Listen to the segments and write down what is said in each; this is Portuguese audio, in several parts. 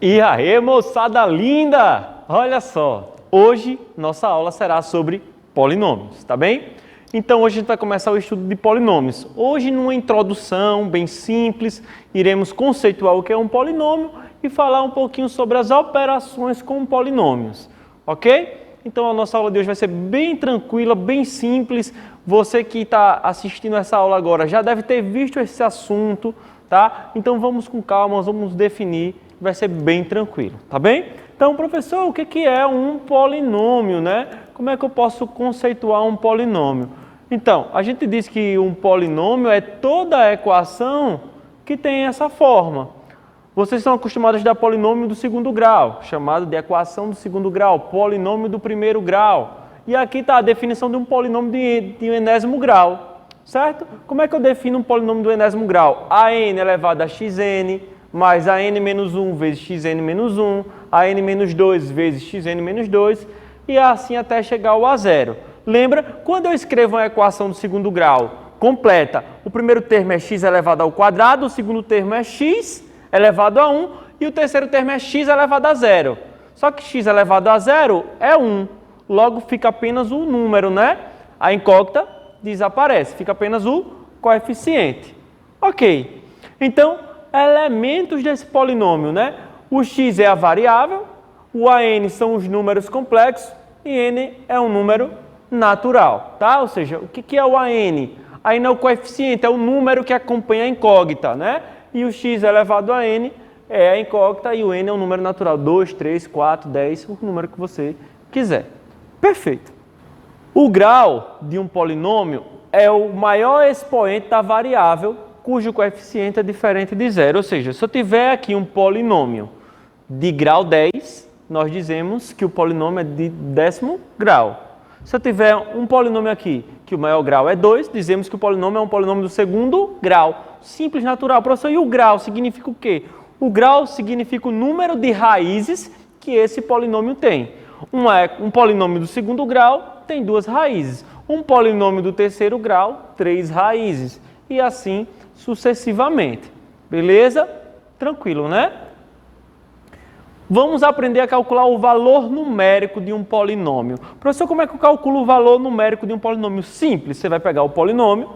E aí, moçada linda! Olha só, hoje nossa aula será sobre polinômios, tá bem? Então hoje a gente vai começar o estudo de polinômios. Hoje, numa introdução bem simples, iremos conceituar o que é um polinômio e falar um pouquinho sobre as operações com polinômios, ok? Então a nossa aula de hoje vai ser bem tranquila, bem simples. Você que está assistindo essa aula agora já deve ter visto esse assunto, tá? Então vamos com calma, vamos definir, vai ser bem tranquilo, tá bem? Então, professor, o que é um polinômio, né? Como é que eu posso conceituar um polinômio? Então, a gente diz que um polinômio é toda a equação que tem essa forma. Vocês estão acostumados a dar polinômio do segundo grau, chamado de equação do segundo grau, polinômio do primeiro grau. E aqui está a definição de um polinômio de enésimo grau, certo? Como é que eu defino um polinômio do enésimo grau? A n elevado a xn, mais a n menos 1 vezes xn menos 1, a n menos 2 vezes xn menos 2, e assim até chegar ao a zero. Lembra? Quando eu escrevo uma equação do segundo grau completa, o primeiro termo é x elevado ao quadrado, o segundo termo é x elevado a 1 e o terceiro termo é x elevado a zero. Só que x elevado a zero é 1, logo fica apenas o número, né? A incógnita desaparece, fica apenas o coeficiente. Ok, então, elementos desse polinômio, né? O x é a variável, o an são os números complexos e n é um número natural, tá? Ou seja, o que é o an? an é o coeficiente, é o número que acompanha a incógnita, né? E o x elevado a n é a incógnita e o n é um número natural, 2, 3, 4, 10, o número que você quiser. Perfeito. O grau de um polinômio é o maior expoente da variável cujo coeficiente é diferente de zero. Ou seja, se eu tiver aqui um polinômio de grau 10, nós dizemos que o polinômio é de 10º grau. Se eu tiver um polinômio aqui que o maior grau é 2, dizemos que o polinômio é um polinômio do segundo grau. Simples, natural. Professor, e o grau significa o quê? O grau significa o número de raízes que esse polinômio tem. Um polinômio do segundo grau tem 2 raízes. Um polinômio do terceiro grau, 3 raízes. E assim sucessivamente. Beleza? Tranquilo, né? Vamos aprender a calcular o valor numérico de um polinômio. Professor, como é que eu calculo o valor numérico de um polinômio? Simples, você vai pegar o polinômio,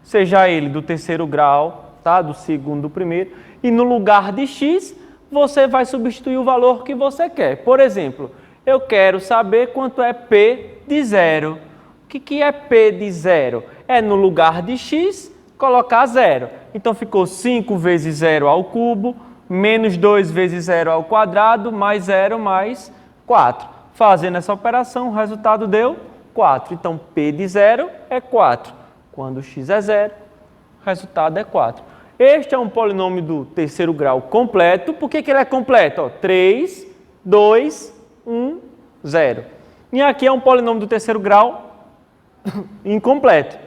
seja ele do terceiro grau, tá? Do segundo, do primeiro, e no lugar de x, você vai substituir o valor que você quer. Por exemplo, eu quero saber quanto é p de zero. O que é p de zero? É no lugar de x, colocar zero. Então ficou 5 vezes zero ao cubo, menos 2 vezes zero ao quadrado, mais 0 mais 4. Fazendo essa operação, o resultado deu 4. Então, p de zero é 4. Quando x é zero, o resultado é 4. Este é um polinômio do terceiro grau completo. Por que ele é completo? Ó, 3, 2, 1, 0. E aqui é um polinômio do terceiro grau incompleto,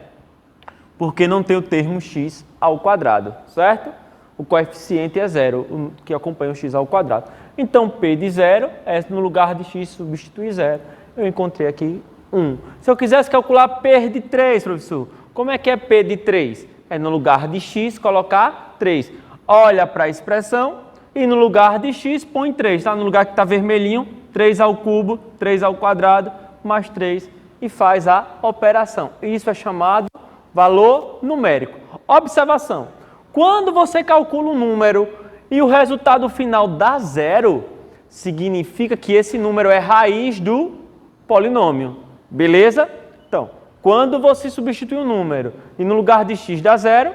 porque não tem o termo x ao quadrado, certo? O coeficiente é zero, que acompanha o x ao quadrado. Então, p de zero é no lugar de x substituir zero. Eu encontrei aqui 1. Se eu quisesse calcular p de 3, professor, como é que é p de 3? É no lugar de x colocar 3. Olha para a expressão e no lugar de x põe 3. Tá? No lugar que está vermelhinho, 3 ao cubo, 3 ao quadrado, mais 3 e faz a operação. Isso é chamado valor numérico. Observação. Quando você calcula um número e o resultado final dá zero, significa que esse número é raiz do polinômio. Beleza? Então, quando você substitui um número e no lugar de x dá zero,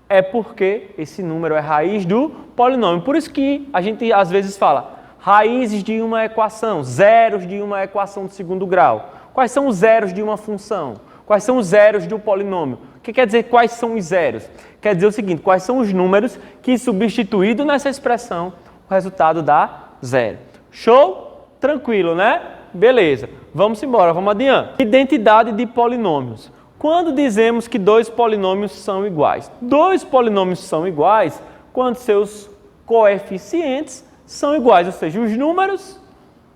é porque esse número é raiz do polinômio. Por isso que a gente às vezes fala raízes de uma equação, zeros de uma equação do segundo grau. Quais são os zeros de uma função? Quais são os zeros do polinômio? O que quer dizer quais são os zeros? Quer dizer o seguinte, quais são os números que, substituído nessa expressão, o resultado dá zero. Show? Tranquilo, né? Beleza. Vamos embora, vamos adiante. Identidade de polinômios. Quando dizemos que dois polinômios são iguais? Dois polinômios são iguais quando seus coeficientes são iguais, ou seja, os números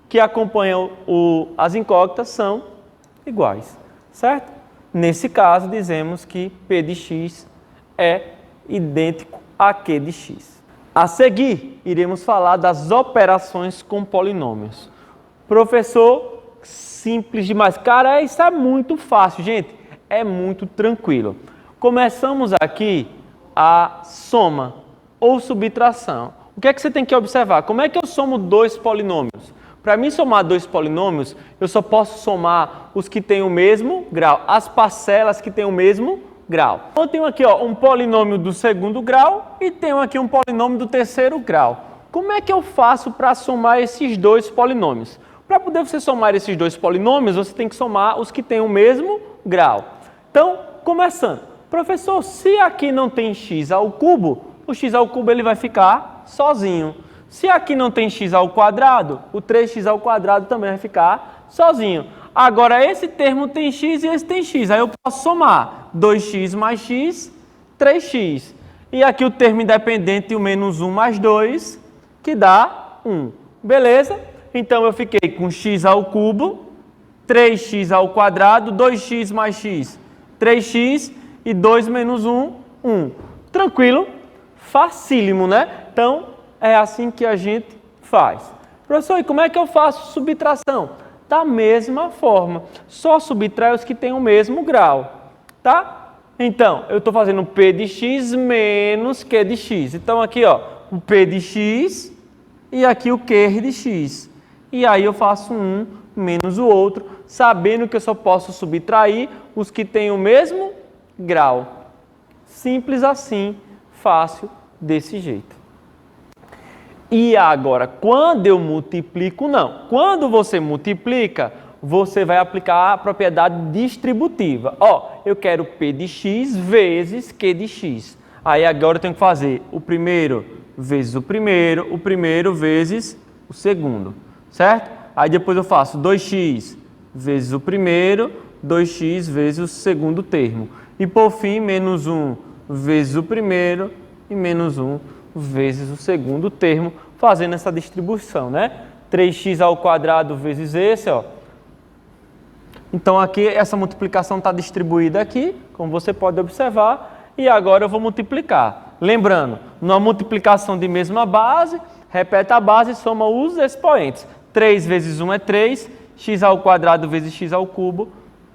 que acompanham as incógnitas são iguais, certo? Nesse caso, dizemos que p de x é idêntico a q de x. A seguir, iremos falar das operações com polinômios. Professor, simples demais. Cara, isso é muito fácil, gente. É muito tranquilo. Começamos aqui a soma ou subtração. O que é que você tem que observar? Como é que eu somo dois polinômios? Para mim somar dois polinômios, eu só posso somar os que têm o mesmo grau, as parcelas que têm o mesmo grau. Então, eu tenho aqui um polinômio do segundo grau e tenho aqui um polinômio do terceiro grau. Como é que eu faço para somar esses dois polinômios? Para poder você somar esses dois polinômios, você tem que somar os que têm o mesmo grau. Então, começando. Professor, se aqui não tem x ao cubo, o x ao cubo ele vai ficar sozinho. Se aqui não tem x ao quadrado, o 3x ao quadrado também vai ficar sozinho. Agora, esse termo tem x e esse tem x. Aí eu posso somar 2x mais x, 3x. E aqui o termo independente, o menos 1 mais 2, que dá 1. Beleza? Então, eu fiquei com x ao cubo, 3x ao quadrado, 2x mais x, 3x e 2 menos 1, 1. Tranquilo? Facílimo, né? Então, é assim que a gente faz. Professor, e como é que eu faço subtração? Da mesma forma, só subtrai os que têm o mesmo grau, tá? Então, eu estou fazendo P de x menos Q de x. Então, aqui, o P de x e aqui o Q de x. E aí eu faço um menos o outro, sabendo que eu só posso subtrair os que têm o mesmo grau. Simples assim, fácil desse jeito. E agora, quando eu multiplico, não. Quando você multiplica, você vai aplicar a propriedade distributiva. Eu quero P de x vezes Q de x. Aí agora eu tenho que fazer o primeiro vezes o primeiro vezes o segundo, certo? Aí depois eu faço 2x vezes o primeiro, 2x vezes o segundo termo. E por fim, menos 1 vezes o primeiro e menos 1 vezes o segundo termo, fazendo essa distribuição, né? 3x ao quadrado vezes esse, Então, aqui, essa multiplicação está distribuída aqui, como você pode observar, e agora eu vou multiplicar. Lembrando, numa multiplicação de mesma base, repete a base e soma os expoentes. 3 vezes 1 é 3, x ao quadrado vezes x ao cubo,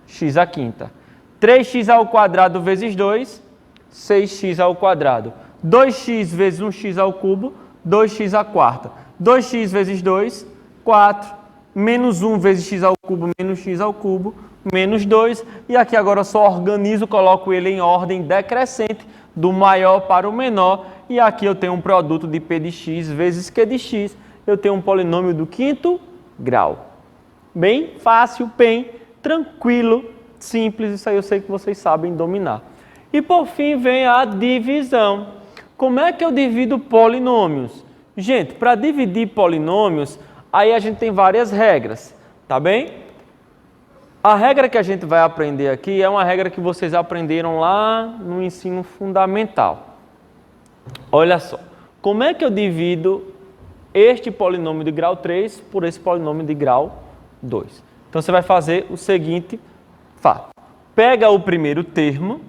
x à quinta. 3x ao quadrado vezes 2, 6x ao quadrado. 2x vezes 1x ao cubo, 2x à quarta. 2x vezes 2, 4. Menos 1 vezes x ao cubo, menos x ao cubo, menos 2. E aqui agora eu só organizo, coloco ele em ordem decrescente, do maior para o menor. E aqui eu tenho um produto de P de x vezes Q de x. Eu tenho um polinômio do quinto grau. Bem fácil, bem tranquilo, simples. Isso aí eu sei que vocês sabem dominar. E por fim vem a divisão. Como é que eu divido polinômios? Gente, para dividir polinômios, aí a gente tem várias regras, tá bem? A regra que a gente vai aprender aqui é uma regra que vocês aprenderam lá no ensino fundamental. Olha só, como é que eu divido este polinômio de grau 3 por esse polinômio de grau 2? Então, você vai fazer o seguinte fato. Pega o primeiro termo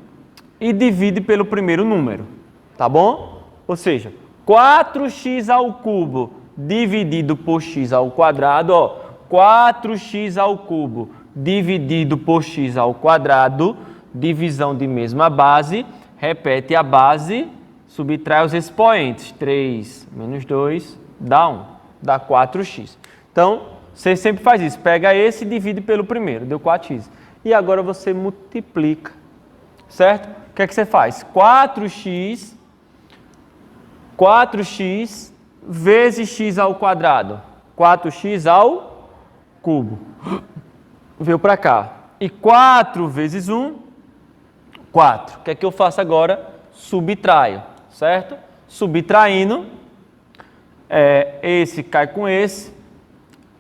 e divide pelo primeiro número. Tá bom? Ou seja, 4x ao cubo dividido por x ao quadrado, 4x ao cubo dividido por x ao quadrado, divisão de mesma base, repete a base, subtrai os expoentes, 3 menos 2 dá 1, dá 4x. Então, você sempre faz isso, pega esse e divide pelo primeiro, deu 4x. E agora você multiplica, certo? O que é que você faz? 4x vezes x ao quadrado. 4x ao cubo. Veio para cá. E 4 vezes 1, 4. O que é que eu faço agora? Subtraio, certo? Subtraindo, esse cai com esse.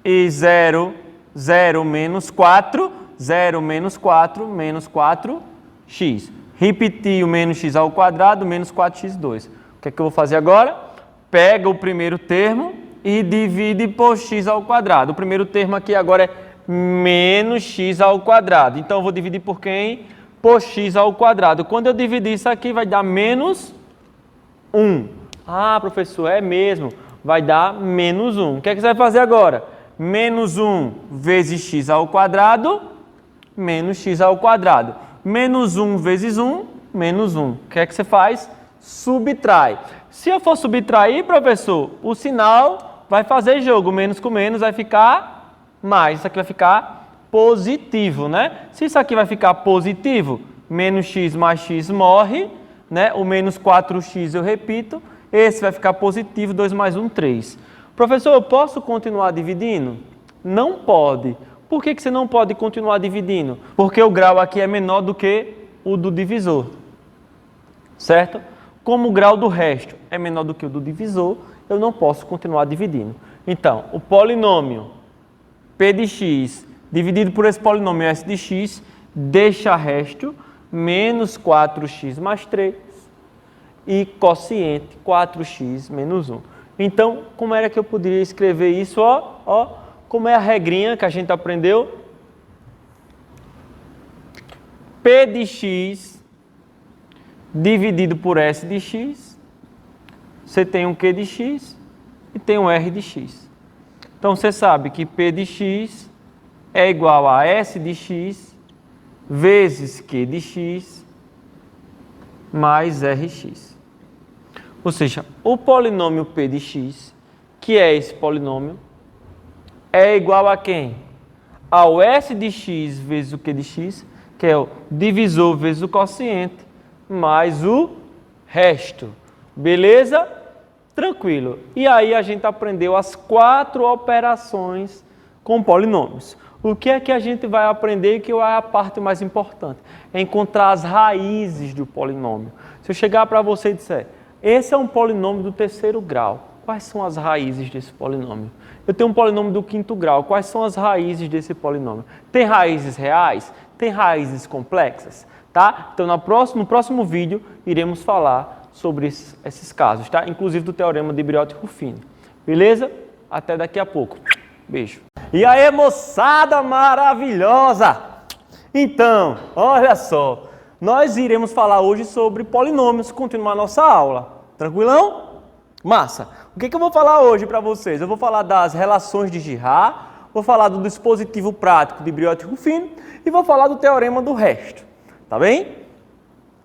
E 0, 0 menos 4, 0 menos 4, menos 4x. Repetir o menos x ao quadrado, menos 4x2. O que é que eu vou fazer agora? Pega o primeiro termo e divide por x ao quadrado. O primeiro termo aqui agora é menos x ao quadrado. Então, eu vou dividir por quem? Por x ao quadrado. Quando eu dividir isso aqui, vai dar menos 1. Ah, professor, é mesmo. Vai dar menos 1. O que é que você vai fazer agora? Menos 1 vezes x ao quadrado, menos x ao quadrado. Menos 1 vezes 1, menos 1. O que é que você faz? Subtrai. Se eu for subtrair, professor, o sinal vai fazer jogo. Menos com menos vai ficar mais. Isso aqui vai ficar positivo, né? Se isso aqui vai ficar positivo, menos x mais x morre, né? O menos 4x eu repito. Esse vai ficar positivo, 2 mais 1, 3. Professor, eu posso continuar dividindo? Não pode. Por que você não pode continuar dividindo? Porque o grau aqui é menor do que o do divisor. Certo? Como o grau do resto é menor do que o do divisor, eu não posso continuar dividindo. Então, o polinômio p de x dividido por esse polinômio s de x deixa resto menos 4x mais 3 e quociente 4x menos 1. Então, como era que eu poderia escrever isso? Como é a regrinha que a gente aprendeu? P de x dividido por S de x, você tem um Q de x e tem um R de x. Então, você sabe que P de x é igual a S de x vezes Q de x mais Rx. Ou seja, o polinômio P de x, que é esse polinômio, é igual a quem? Ao S de x vezes o Q de x, que é o divisor vezes o quociente, mais o resto. Beleza? Tranquilo. E aí a gente aprendeu as 4 operações com polinômios. O que é que a gente vai aprender, que é a parte mais importante? É encontrar as raízes do polinômio. Se eu chegar para você e disser, esse é um polinômio do terceiro grau, quais são as raízes desse polinômio? Eu tenho um polinômio do quinto grau, quais são as raízes desse polinômio? Tem raízes reais? Tem raízes complexas? Tá? Então, no próximo vídeo, iremos falar sobre esses casos, tá? Inclusive do teorema de Briotto-Ruffini. Beleza? Até daqui a pouco. Beijo. E aí, moçada maravilhosa! Então, olha só, nós iremos falar hoje sobre polinômios, continuar nossa aula. Tranquilão? Massa! O que eu vou falar hoje para vocês? Eu vou falar das relações de Girard, vou falar do dispositivo prático de Briotto-Ruffini e vou falar do teorema do resto. Tá bem?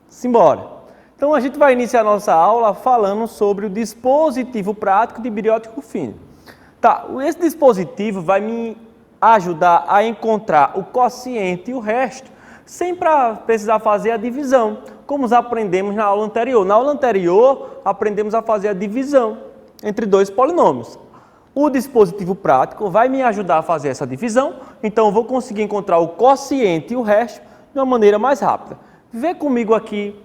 Simbora! Então, a gente vai iniciar nossa aula falando sobre o dispositivo prático de Briotto-Ruffini. Tá, esse dispositivo vai me ajudar a encontrar o quociente e o resto, sem precisar fazer a divisão, como aprendemos na aula anterior. Na aula anterior, aprendemos a fazer a divisão entre dois polinômios. O dispositivo prático vai me ajudar a fazer essa divisão, então eu vou conseguir encontrar o quociente e o resto de uma maneira mais rápida. Vê comigo aqui,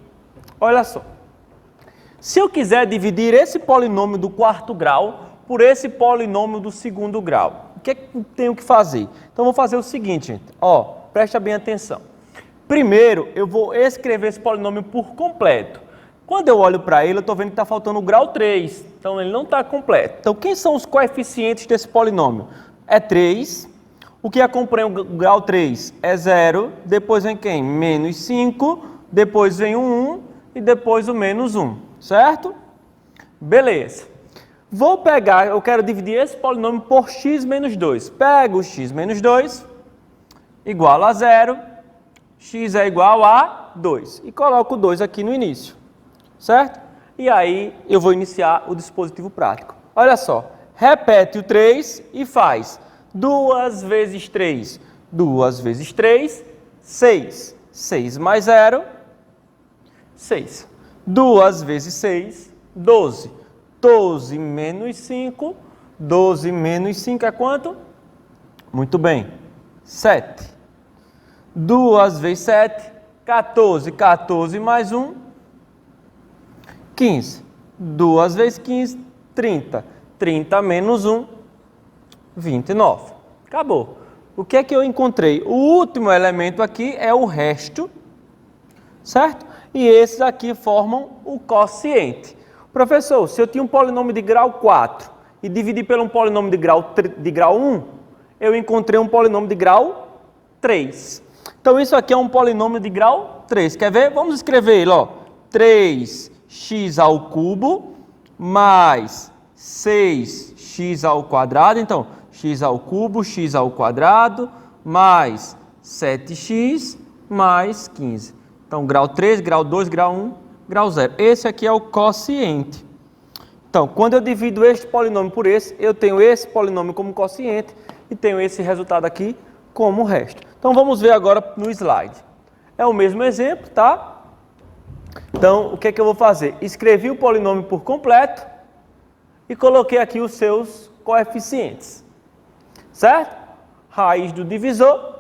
olha só. Se eu quiser dividir esse polinômio do quarto grau por esse polinômio do segundo grau, o que é que eu tenho que fazer? Então, eu vou fazer o seguinte, gente. Presta bem atenção. Primeiro, eu vou escrever esse polinômio por completo. Quando eu olho para ele, eu estou vendo que está faltando o grau 3. Então, ele não está completo. Então, quem são os coeficientes desse polinômio? É 3. O que acompanha o grau 3 é 0. Depois vem quem? Menos 5. Depois vem o 1. E depois o menos 1. Certo? Beleza. Vou pegar, eu quero dividir esse polinômio por x menos 2. Pego o x menos 2 igual a 0. X é igual a 2. E coloco o 2 aqui no início. Certo? E aí eu vou iniciar o dispositivo prático. Olha só. Repete o 3 e faz 2 vezes 3. 2 vezes 3, 6. 6 mais 0, 6. 2 vezes 6, 12. 12 menos 5. 12 menos 5 é quanto? Muito bem. 7. 2 vezes 7, 14. 14 mais 1, 15. 2 vezes 15, 30. 30 menos 1, 29. Acabou. O que é que eu encontrei? O último elemento aqui é o resto, certo? E esses aqui formam o quociente. Professor, se eu tinha um polinômio de grau 4 e dividi por um polinômio de grau 1, eu encontrei um polinômio de grau 3. Então, isso aqui é um polinômio de grau 3. Quer ver? Vamos escrever ele, ó. 3x ao cubo mais 6x ao quadrado, então, x ao cubo, x ao quadrado, mais 7x, mais 15. Então, grau 3, grau 2, grau 1, grau 0. Esse aqui é o quociente. Então, quando eu divido este polinômio por esse, eu tenho esse polinômio como quociente e tenho esse resultado aqui como resto. Então, vamos ver agora no slide. É o mesmo exemplo, tá? Então, o que é que eu vou fazer? Escrevi o polinômio por completo e coloquei aqui os seus coeficientes, certo? Raiz do divisor.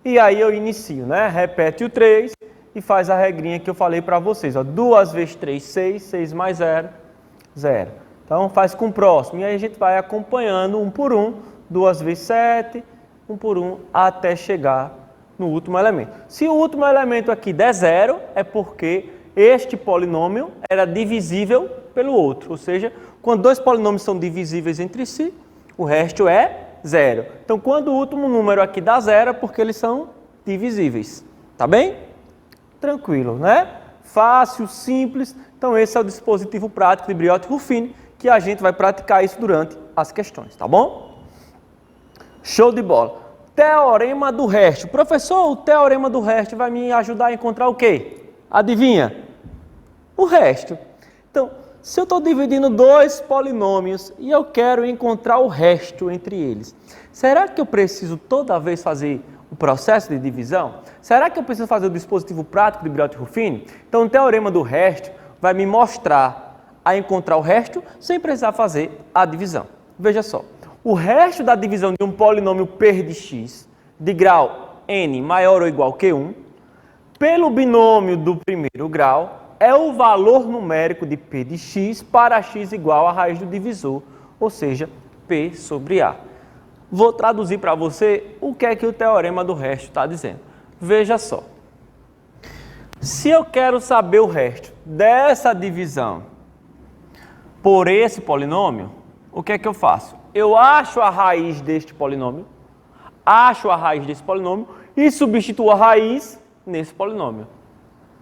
E aí eu inicio, né? Repete o 3 e faz a regrinha que eu falei para vocês. Ó. 2 vezes 3, 6. 6 mais 0, 0. Então, faz com o próximo. E aí a gente vai acompanhando um por um. 2 vezes 7, um por um, até chegar no último elemento. Se o último elemento aqui der 0, é porque este polinômio era divisível pelo outro. Ou seja, quando dois polinômios são divisíveis entre si, o resto é 0. Então, quando o último número aqui dá 0, é porque eles são divisíveis. Tá bem? Tranquilo, né? Fácil, simples. Então, esse é o dispositivo prático de Briot-Ruffini, que a gente vai praticar isso durante as questões, tá bom? Show de bola. Teorema do resto. Professor, o teorema do resto vai me ajudar a encontrar o quê? Adivinha? O resto. Então, se eu estou dividindo dois polinômios e eu quero encontrar o resto entre eles, será que eu preciso toda vez fazer o processo de divisão? Será que eu preciso fazer o dispositivo prático de Briot-Ruffini? Então, o teorema do resto vai me mostrar a encontrar o resto sem precisar fazer a divisão. Veja só. O resto da divisão de um polinômio P de x de grau n maior ou igual que 1, pelo binômio do primeiro grau, é o valor numérico de P de x para x igual à raiz do divisor, ou seja, P sobre A. Vou traduzir para você o que é que o teorema do resto está dizendo. Veja só. Se eu quero saber o resto dessa divisão por esse polinômio, o que é que eu faço? Eu acho a raiz deste polinômio, acho a raiz desse polinômio e substituo a raiz nesse polinômio.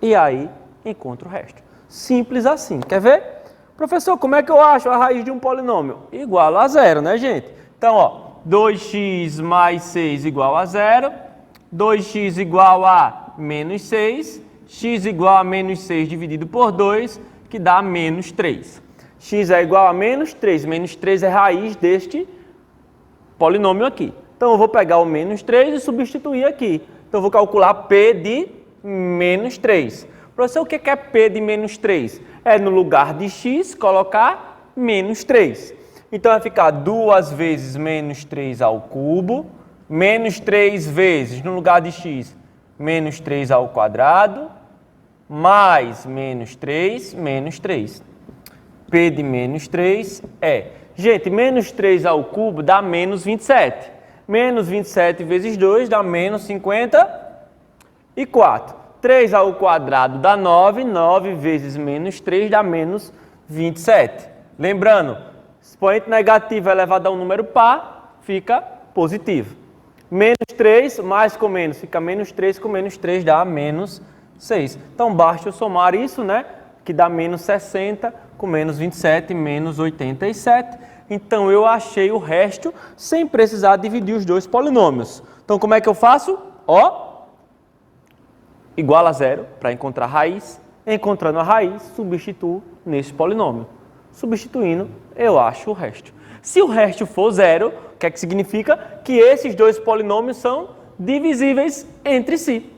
E aí, encontro o resto. Simples assim. Quer ver? Professor, como é que eu acho a raiz de um polinômio? Igual a 0, né, gente? Então, ó, 2x mais 6 igual a 0, 2x igual a menos 6, x igual a menos 6 dividido por 2, que dá menos 3. X é igual a menos 3. Menos 3 é raiz deste polinômio aqui. Então, eu vou pegar o menos 3 e substituir aqui. Então, eu vou calcular P de menos 3. Professor, o que é P de menos 3? É no lugar de x colocar menos 3. Então, vai ficar 2 vezes menos 3 ao cubo, menos 3 vezes, no lugar de x, menos 3 ao quadrado, mais menos 3, menos 3. P de menos 3 é... Gente, menos 3 ao cubo dá menos 27. Menos 27 vezes 2 dá menos 54. 3 ao quadrado dá 9. 9 vezes menos 3 dá menos 27. Lembrando, expoente negativo elevado a um número par, fica positivo. Menos 3 mais com menos, fica menos 3 com menos 3 dá menos 6. Então, basta eu somar isso, né? Que dá menos 60 com menos 27, menos 87. Então, eu achei o resto sem precisar dividir os dois polinômios. Então, como é que eu faço? Ó, igual a 0 para encontrar a raiz. Encontrando a raiz, substituo nesse polinômio. Substituindo, eu acho o resto. Se o resto for 0, o que é que significa? Que esses dois polinômios são divisíveis entre si.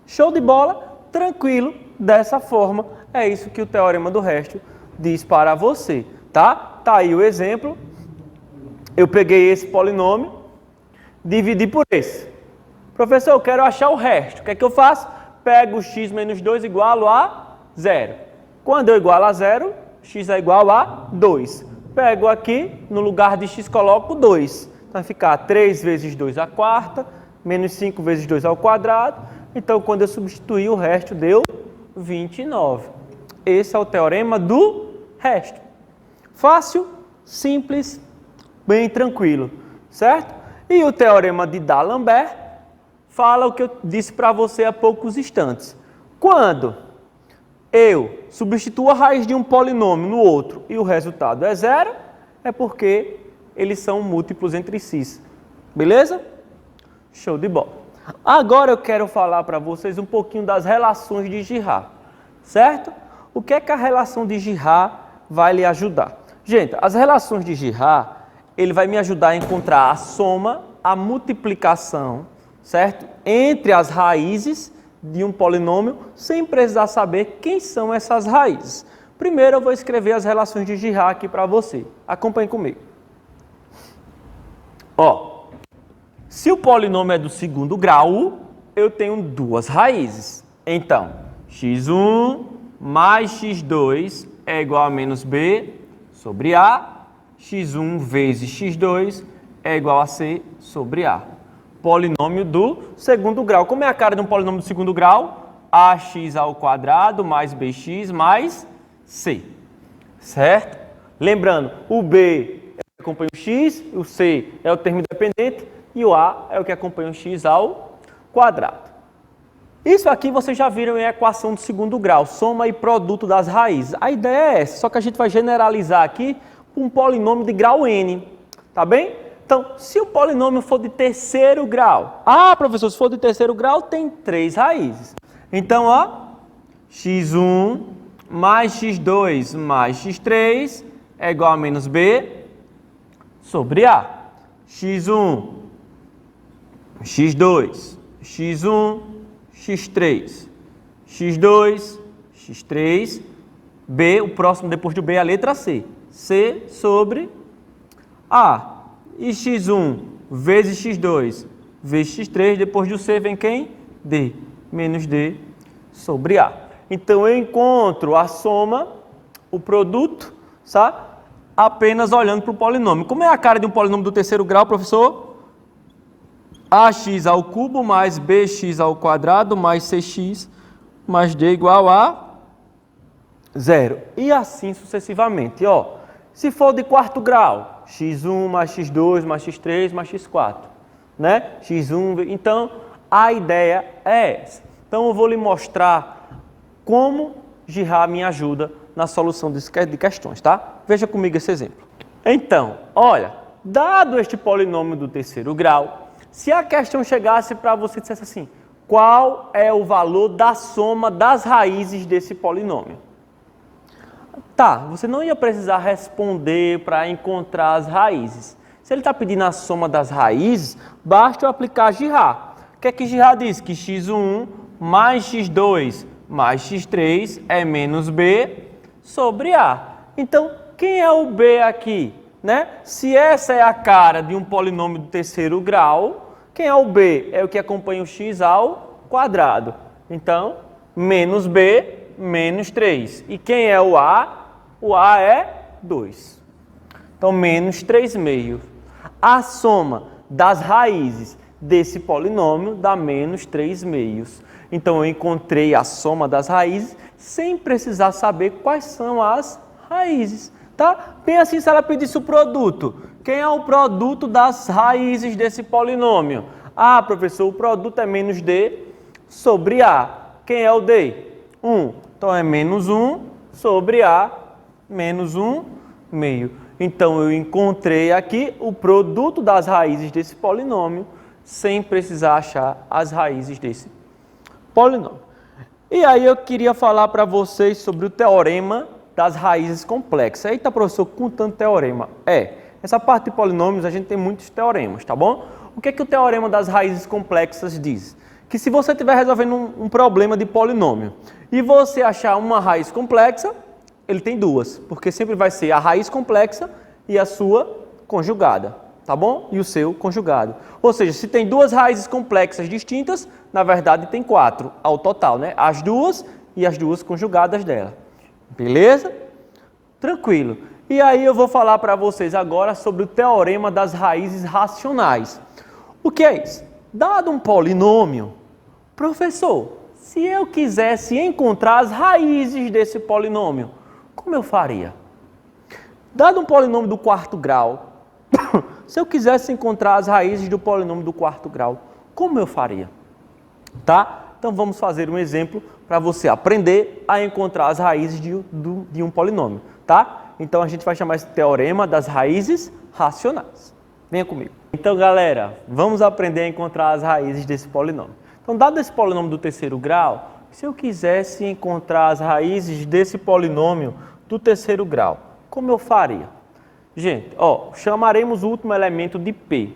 Show de bola? Tranquilo, dessa forma. É isso que o teorema do resto diz para você, tá? Tá aí o exemplo. Eu peguei esse polinômio, dividi por esse. Professor, eu quero achar o resto. O que é que eu faço? Pego x menos 2 igual a 0. Quando eu igualo a 0, x é igual a 2. Pego aqui, no lugar de x coloco 2. Então vai ficar 3 vezes 2 à quarta, menos 5 vezes 2 ao quadrado. Então, quando eu substituir, o resto deu 29. Esse é o teorema do resto. Fácil, simples, bem tranquilo, certo? E o teorema de D'Alembert fala o que eu disse para você há poucos instantes. Quando eu substituo a raiz de um polinômio no outro e o resultado é zero, é porque eles são múltiplos entre si. Beleza? Show de bola. Agora eu quero falar para vocês um pouquinho das relações de Girard, certo? O que é que a relação de Girard vai lhe ajudar? Gente, as relações de Girard, ele vai me ajudar a encontrar a soma, a multiplicação, certo? Entre as raízes de um polinômio, sem precisar saber quem são essas raízes. Primeiro eu vou escrever as relações de Girard aqui para você. Acompanhe comigo. Ó, se o polinômio é do segundo grau, eu tenho duas raízes. Então, x1 mais x2 é igual a menos b sobre a. x1 vezes x2 é igual a c sobre a. Polinômio do segundo grau. Como é a cara de um polinômio do segundo grau? ax ao quadrado mais bx mais c. Certo? Lembrando, o b é o que acompanha o x, o c é o termo independente e o a é o que acompanha o x ao quadrado. Isso aqui vocês já viram em equação do segundo grau, soma e produto das raízes. A ideia é essa, só que a gente vai generalizar aqui um polinômio de grau n, tá bem? Então, se o polinômio for de terceiro grau, professor, se for de terceiro grau, tem três raízes. Então, ó, x1 mais x2 mais x3 é igual a menos b sobre a. x1, x2, x1, x3, x2, x3, b, o próximo depois do b é a letra c. c sobre a. E x1 vezes x2 vezes x3, depois do c vem quem? D, menos d sobre a. Então, eu encontro a soma, o produto, sabe? Apenas olhando para o polinômio. Como é a cara de um polinômio do terceiro grau, professor? ax ao cubo mais bx ao quadrado mais cx mais d igual a zero. E assim sucessivamente, ó. Se for de quarto grau, x1 mais x2 mais x3 mais x4, né? x1, então a ideia é essa. Então eu vou lhe mostrar como Girard me ajuda na solução de questões, tá? Veja comigo esse exemplo. Então, olha, dado este polinômio do terceiro grau, se a questão chegasse para você e dissesse assim, qual é o valor da soma das raízes desse polinômio? Tá, você não ia precisar responder para encontrar as raízes. Se ele está pedindo a soma das raízes, basta eu aplicar Girard. O que é que Girard diz? Que x1 mais x2 mais x3 é menos b sobre a. Então, quem é o b aqui? Né? Se essa é a cara de um polinômio do terceiro grau, quem é o b? É o que acompanha o x ao quadrado. Então, menos b menos 3. E quem é o a? O a é 2. Então, menos 3 meios. A soma das raízes desse polinômio dá menos 3 meios. Então, eu encontrei a soma das raízes sem precisar saber quais são as raízes. Tá? Bem assim, se ela pedisse o produto. Quem é o produto das raízes desse polinômio? Professor, o produto é menos d sobre a. Quem é o d? 1. Então, é menos 1 sobre a menos 1 meio. Então, eu encontrei aqui o produto das raízes desse polinômio sem precisar achar as raízes desse polinômio. E aí, eu queria falar para vocês sobre o teorema das raízes complexas. Eita, professor, com tanto teorema. Essa parte de polinômios, a gente tem muitos teoremas, tá bom? O que é que o teorema das raízes complexas diz? Que se você estiver resolvendo um problema de polinômio e você achar uma raiz complexa, ele tem duas, porque sempre vai ser a raiz complexa e a sua conjugada, tá bom? E o seu conjugado. Ou seja, se tem duas raízes complexas distintas, na verdade tem 4 ao total, né? As duas e as duas conjugadas dela. Beleza? Tranquilo. E aí eu vou falar para vocês agora sobre o teorema das raízes racionais. O que é isso? Dado um polinômio, professor, se eu quisesse encontrar as raízes desse polinômio, como eu faria? Dado um polinômio do quarto grau, se eu quisesse encontrar as raízes do polinômio do quarto grau, como eu faria? Tá? Então vamos fazer um exemplo para você aprender a encontrar as raízes de um polinômio, tá? Então a gente vai chamar esse teorema das raízes racionais. Venha comigo. Então, galera, vamos aprender a encontrar as raízes desse polinômio. Então, dado esse polinômio do terceiro grau, se eu quisesse encontrar as raízes desse polinômio do terceiro grau, como eu faria? Gente, chamaremos o último elemento de P.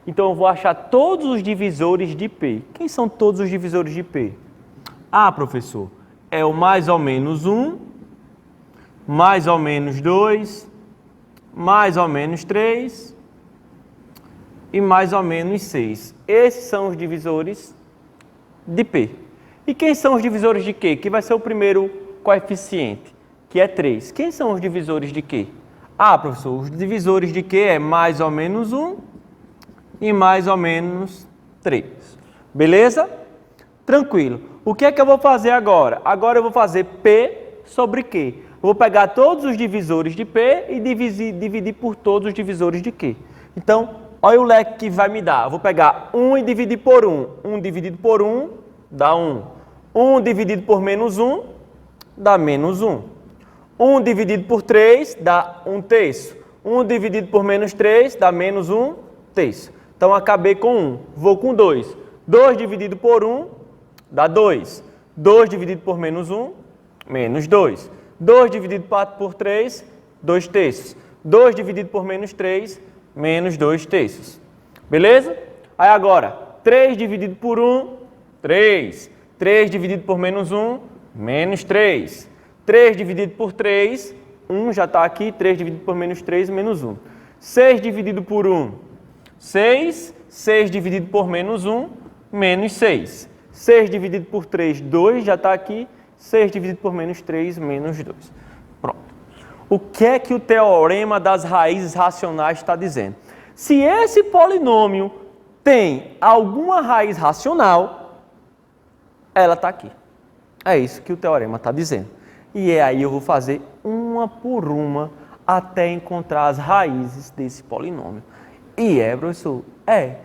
Então, eu vou achar todos os divisores de P. Quem são todos os divisores de P? Ah, professor, é o mais ou menos 1, mais ou menos 2, mais ou menos 3 e mais ou menos 6. Esses são os divisores de P. E quem são os divisores de Q? Que vai ser o primeiro coeficiente, que é 3. Quem são os divisores de Q? Ah, professor, os divisores de Q é mais ou menos 1 e mais ou menos 3. Beleza? Tranquilo. O que é que eu vou fazer agora? Agora eu vou fazer P sobre Q. Eu vou pegar todos os divisores de P e dividir por todos os divisores de Q. Então, olha o leque que vai me dar. Eu vou pegar 1 e dividir por 1. 1 dividido por 1 dá 1. 1 dividido por menos 1 dá menos 1. 1 dividido por 3 dá 1/3. 1 dividido por menos 3 dá menos 1/3. Então, acabei com 1. Vou com 2. 2 dividido por 1 dá 2. 2 dividido por menos 1, menos 2. 2 dividido por 3, 2/3. 2 dividido por menos 3, menos 2/3. Beleza? Aí agora, 3 dividido por 1, 3. 3 dividido por menos 1, menos 3. 3 dividido por 3, 1 já está aqui. 3 dividido por menos 3, menos 1. 6 dividido por 1, 6. 6 dividido por menos 1, menos 6. 6 dividido por 3, 2 já está aqui. 6 dividido por menos 3, menos 2. Pronto. O que é que o teorema das raízes racionais está dizendo? Se esse polinômio tem alguma raiz racional, ela está aqui. É isso que o teorema está dizendo. E aí eu vou fazer uma por uma até encontrar as raízes desse polinômio. E professor,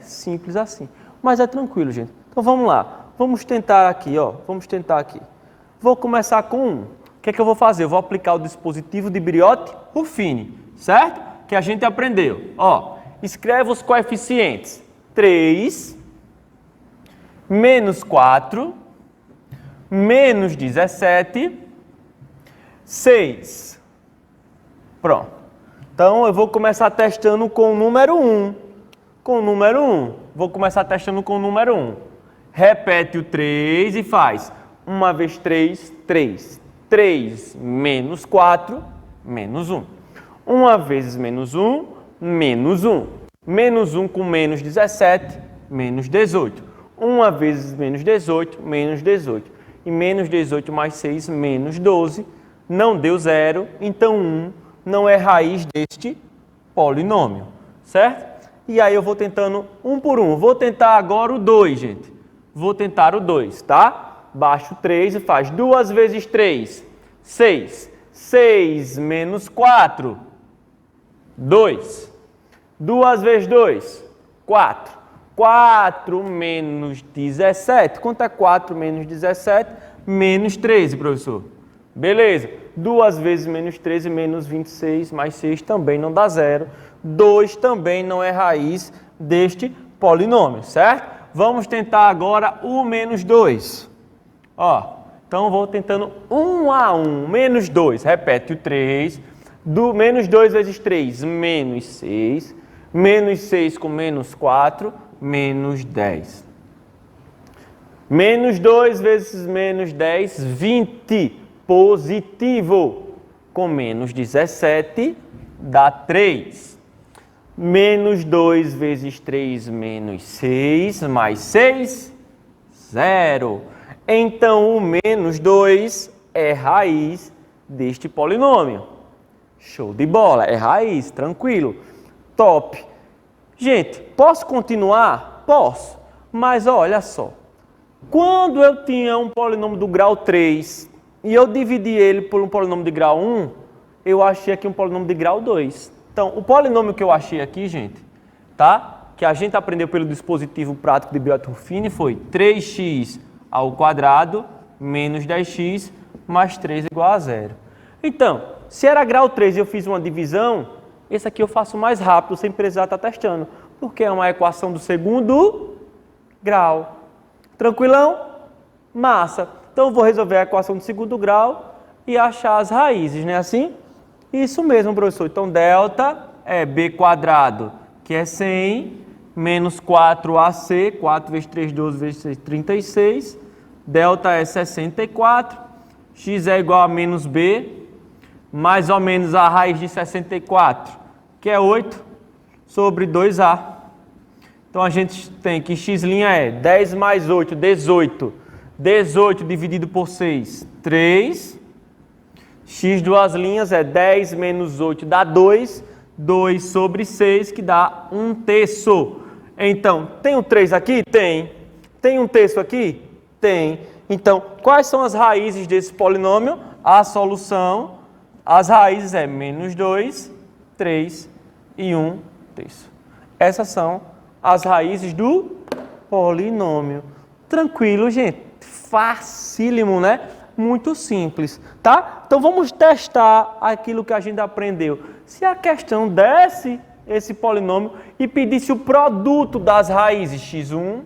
simples assim. Mas é tranquilo, gente. Então vamos lá. Vamos tentar aqui, Vamos tentar aqui. Vou começar com 1. O que é que eu vou fazer? Eu vou aplicar o dispositivo de Briot-Ruffini, certo? Que a gente aprendeu. Escreve os coeficientes. 3, menos 4, menos 17, 6. Pronto. Então, eu vou começar testando com o número 1. Com o número 1. Vou começar testando com o número 1. Repete o 3 e faz 1 vezes 3, 3. 3 menos 4, menos 1. 1 vezes menos 1, menos 1. Menos 1 com menos 17, menos 18. 1 vezes menos 18, menos 18. E menos 18 mais 6, menos 12. Não deu 0, então 1 não é raiz deste polinômio, certo? E aí eu vou tentando um por um. Vou tentar agora o 2, gente. Vou tentar o 2, tá? Baixo 3 e faz 2 vezes 3, 6. 6 menos 4, 2. 2 vezes 2, 4. 4 menos 17. Quanto é 4 menos 17? Menos 13, professor. Beleza. 2 vezes menos 13, menos 26, mais 6 também não dá 0. 2 também não é raiz deste polinômio, certo? Vamos tentar agora o menos 2. Então vou tentando 1 a 1. Menos 2, repete o 3. Menos 2 vezes 3, menos 6. Menos 6 com menos 4, menos 10. Menos 2 vezes menos 10, 20. Positivo. Com menos 17, dá 3. Menos 2 vezes 3, menos 6, mais 6, 0. Então, o menos 2 é raiz deste polinômio. Show de bola, é raiz, tranquilo. Top. Gente, posso continuar? Posso. Mas olha só. Quando eu tinha um polinômio do grau 3 e eu dividi ele por um polinômio de grau 1, eu achei aqui um polinômio de grau 2. Então, o polinômio que eu achei aqui, gente, tá? Que a gente aprendeu pelo dispositivo prático de Briot-Ruffini foi 3x ao quadrado menos 10x mais 3 igual a 0. Então, se era grau 3 e eu fiz uma divisão, esse aqui eu faço mais rápido, sem precisar estar testando, porque é uma equação do segundo grau. Tranquilão? Massa. Então, eu vou resolver a equação do segundo grau e achar as raízes, não é assim? Isso mesmo, professor. Então, delta é b quadrado, que é 100, menos 4ac, 4 vezes 3, 12 vezes 6, 36. Delta é 64. X é igual a menos b, mais ou menos a raiz de 64, que é 8, sobre 2a. Então, a gente tem que x' é 10 mais 8, 18. 18 dividido por 6, 3. X duas linhas é 10 menos 8 dá 2. 2 sobre 6, que dá 1/3. Então, tem um 3 aqui? Tem. Tem 1/3 aqui? Tem. Então, quais são as raízes desse polinômio? A solução, as raízes é menos 2, 3 e 1/3. Essas são as raízes do polinômio. Tranquilo, gente? Facílimo, né? Muito simples, tá? Então vamos testar aquilo que a gente aprendeu. Se a questão desse esse polinômio e pedisse o produto das raízes x1,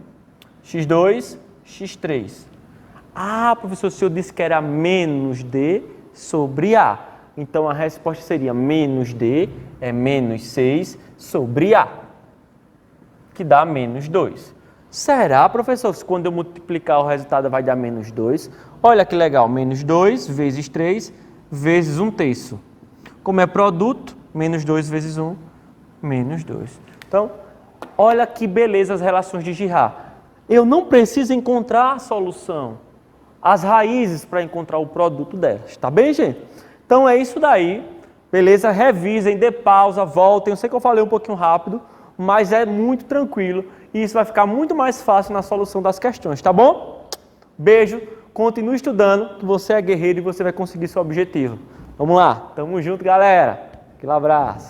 x2, x3. Ah, professor, o senhor disse que era menos d sobre a. Então a resposta seria menos d é menos 6 sobre a, que dá menos 2. Será, professor, se quando eu multiplicar o resultado vai dar menos 2? Olha que legal, menos 2 vezes 3 vezes 1/3. Como é produto, menos 2 vezes 1, menos 2. Então, olha que beleza as relações de Girard. Eu não preciso encontrar a solução, as raízes para encontrar o produto delas. Tá bem, gente? Então é isso daí. Beleza? Revisem, dê pausa, voltem. Eu sei que eu falei um pouquinho rápido, mas é muito tranquilo. E isso vai ficar muito mais fácil na solução das questões, tá bom? Beijo, continue estudando, que você é guerreiro e você vai conseguir seu objetivo. Vamos lá, tamo junto, galera. Aquele abraço.